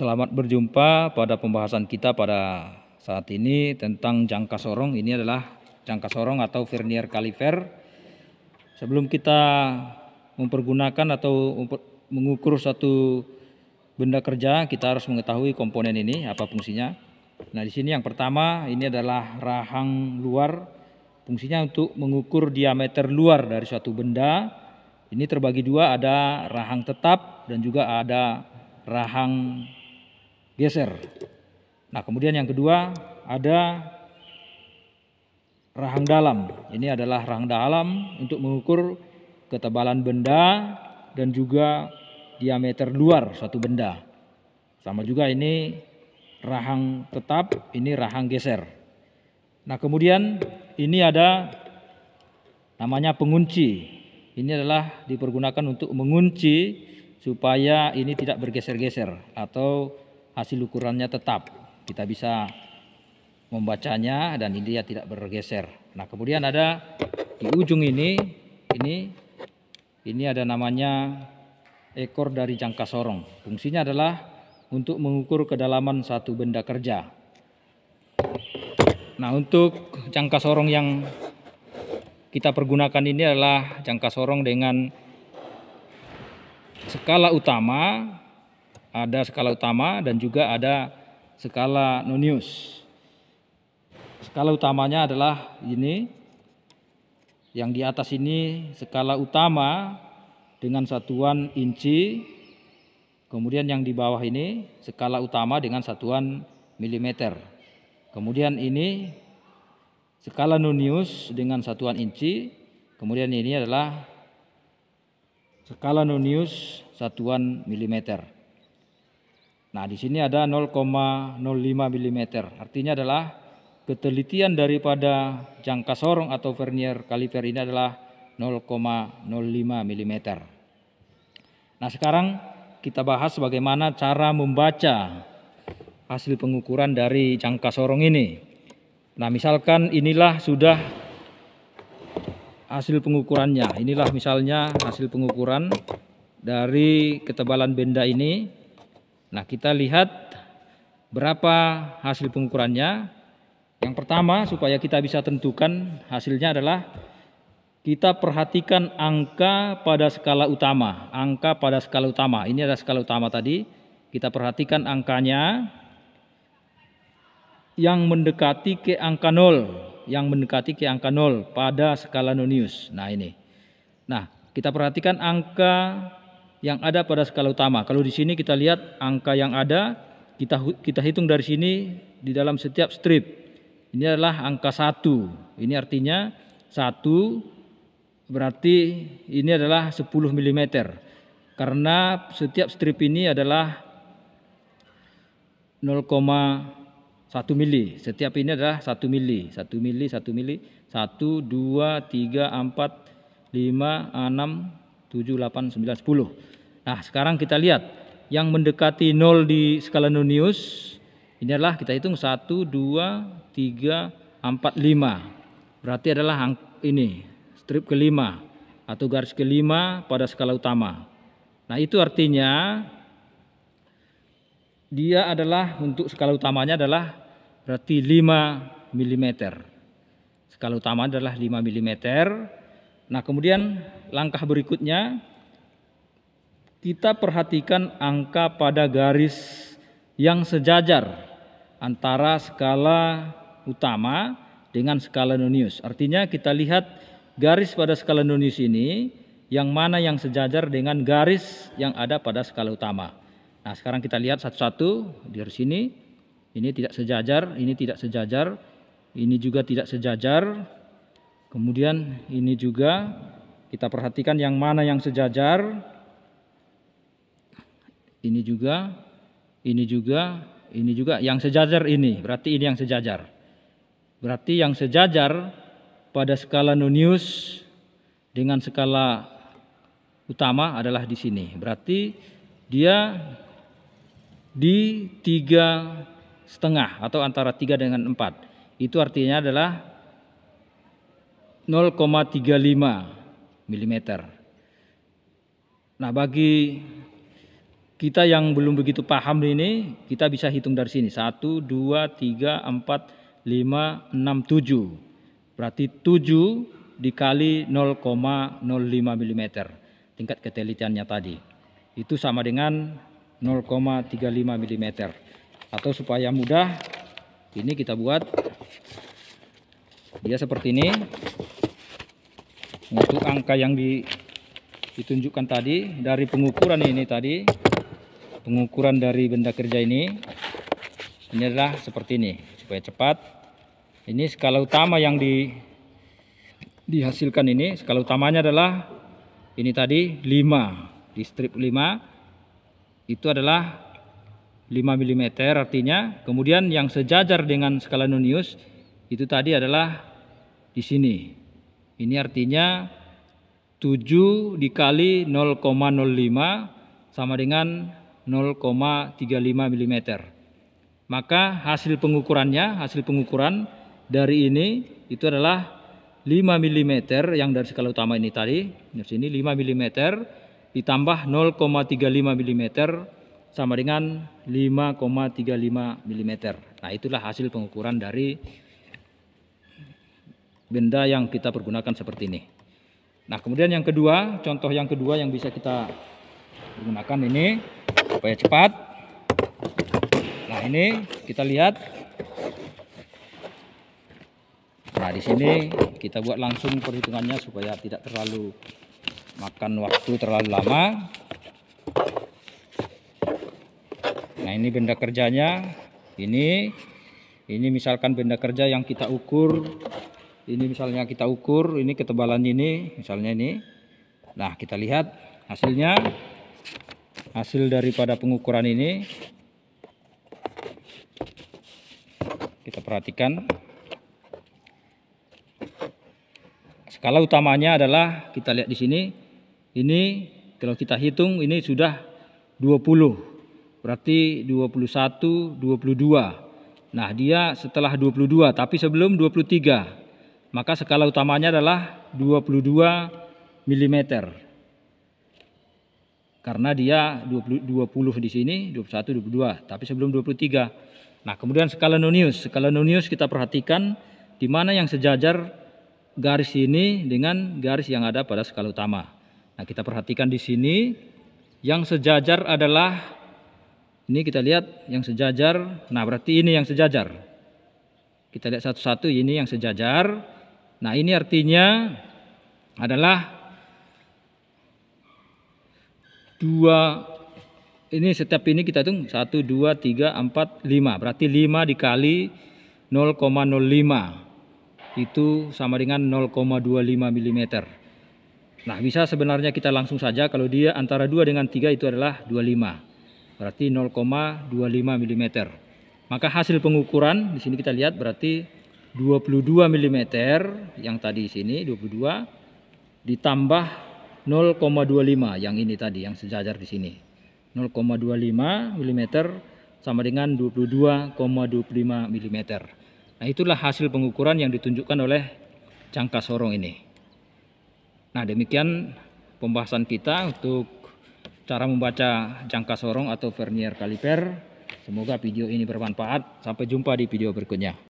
Selamat berjumpa pada pembahasan kita pada saat ini tentang jangka sorong. Ini adalah jangka sorong atau vernier kaliper. Sebelum kita mempergunakan atau mengukur satu benda kerja, kita harus mengetahui komponen ini, apa fungsinya. Nah, di sini yang pertama ini adalah rahang luar. Fungsinya untuk mengukur diameter luar dari suatu benda. Ini terbagi dua, ada rahang tetap dan juga ada rahang geser. Nah, kemudian yang kedua ada rahang dalam. Ini adalah rahang dalam untuk mengukur ketebalan benda dan juga diameter luar suatu benda. Sama juga ini rahang tetap, ini rahang geser. Nah, kemudian ini ada namanya pengunci. Ini adalah dipergunakan untuk mengunci supaya ini tidak bergeser-geser atau hasil ukurannya tetap. Kita bisa membacanya dan ini dia tidak bergeser. Nah, kemudian ada di ujung ini ada namanya ekor dari jangka sorong. Fungsinya adalah untuk mengukur kedalaman satu benda kerja. Nah, untuk jangka sorong yang kita pergunakan ini adalah jangka sorong dengan skala utama, ada skala utama dan juga ada skala nonius. Skala utamanya adalah ini, yang di atas ini skala utama dengan satuan inci, kemudian yang di bawah ini skala utama dengan satuan milimeter. Kemudian ini skala nonius dengan satuan inci, kemudian ini adalah skala nonius satuan milimeter. Nah, di sini ada 0,05 mm. Artinya adalah ketelitian daripada jangka sorong atau vernier kaliper ini adalah 0,05 mm. Nah, sekarang kita bahas bagaimana cara membaca hasil pengukuran dari jangka sorong ini. Nah, misalkan inilah sudah hasil pengukurannya. Inilah misalnya hasil pengukuran dari ketebalan benda ini. Nah, kita lihat berapa hasil pengukurannya. Yang pertama, supaya kita bisa tentukan hasilnya adalah kita perhatikan angka pada skala utama. Angka pada skala utama. Ini adalah skala utama tadi. Kita perhatikan angkanya yang mendekati ke angka 0, pada skala nonius. Nah, ini. Nah, kita perhatikan angka yang ada pada skala utama. Kalau di sini kita lihat angka yang ada, kita hitung dari sini di dalam setiap strip. Ini adalah angka 1. Ini artinya 1 berarti ini adalah 10 mm. Karena setiap strip ini adalah 0,1 mili. Setiap ini adalah 1 mili. 1 mili, 1 mili. 1, 2, 3, 4, 5, 6, 7, 8, 9, 10. Nah, sekarang kita lihat yang mendekati 0 di skala nonius. Ini adalah kita hitung 1, 2, 3, 4, 5. Berarti adalah ini strip kelima atau garis kelima pada skala utama. Nah, itu artinya dia adalah untuk skala utamanya adalah berarti 5 mm. Skala utama adalah 5 mm. Nah, kemudian langkah berikutnya kita perhatikan angka pada garis yang sejajar antara skala utama dengan skala nonius. Artinya kita lihat garis pada skala nonius ini yang mana yang sejajar dengan garis yang ada pada skala utama. Nah, sekarang kita lihat satu-satu dari sini. Ini tidak sejajar, ini tidak sejajar, ini juga tidak sejajar. Kemudian ini juga kita perhatikan yang mana yang sejajar. Ini juga, ini juga, ini juga yang sejajar ini. Berarti ini yang sejajar. Berarti yang sejajar pada skala nonius dengan skala utama adalah di sini. Berarti dia di 3,5 atau antara 3 dengan 4. Itu artinya adalah 0,35 mm. Nah, bagi kita yang belum begitu paham ini, kita bisa hitung dari sini. 1, 2, 3, 4, 5, 6, 7. Berarti 7 dikali 0,05 mm tingkat ketelitiannya tadi. Itu sama dengan 0,35 mm. Atau supaya mudah, ini kita buat dia seperti ini. Untuk angka yang ditunjukkan tadi dari pengukuran ini tadi, pengukuran dari benda kerja ini adalah seperti ini supaya cepat. Ini skala utama yang dihasilkan ini, skala utamanya adalah ini tadi 5 di strip 5 itu adalah 5 mm artinya. Kemudian yang sejajar dengan skala Nonius itu tadi adalah di sini. Ini artinya 7 dikali 0,05 sama dengan 0,35 mm. Maka hasil pengukuran dari ini itu adalah 5 mm yang dari skala utama ini tadi. Di sini 5 mm ditambah 0,35 mm sama dengan 5,35 mm. Nah, itulah hasil pengukuran dari benda yang kita pergunakan seperti ini. Nah, kemudian yang kedua, contoh yang kedua yang bisa kita gunakan ini supaya cepat. Nah, ini kita lihat. Nah, di sini kita buat langsung perhitungannya supaya tidak terlalu makan waktu terlalu lama. Nah, ini benda kerjanya. Ini misalkan benda kerja yang kita ukur. Ini misalnya kita ukur, ini ketebalan ini, misalnya ini. Nah, kita lihat hasilnya. Hasil daripada pengukuran ini. Kita perhatikan. Skala utamanya adalah, kita lihat di sini. Ini kalau kita hitung ini sudah 20. Berarti 21, 22. Nah, dia setelah 22, tapi sebelum 23. Maka skala utamanya adalah 22 mm. Karena dia 20 di sini, 21, 22, tapi sebelum 23. Nah, kemudian skala Nonius. Skala Nonius kita perhatikan di mana yang sejajar garis ini dengan garis yang ada pada skala utama. Nah, kita perhatikan di sini yang sejajar adalah ini, kita lihat yang sejajar. Nah, berarti ini yang sejajar. Kita lihat satu-satu, ini yang sejajar. Nah, ini artinya adalah 2, ini setiap ini kita hitung 1, 2, 3, 4, 5. Berarti 5 dikali 0,05 itu sama dengan 0,25 mm. Nah, bisa sebenarnya kita langsung saja kalau dia antara 2 dengan 3 itu adalah 25. Berarti 0,25 mm. Maka hasil pengukuran di sini kita lihat berarti 22 mm yang tadi sini 22 ditambah 0,25 yang ini tadi yang sejajar di sini. 0,25 mm sama dengan 22,25 mm. Nah, itulah hasil pengukuran yang ditunjukkan oleh jangka sorong ini. Nah, demikian pembahasan kita untuk cara membaca jangka sorong atau vernier kaliper. Semoga video ini bermanfaat. Sampai jumpa di video berikutnya.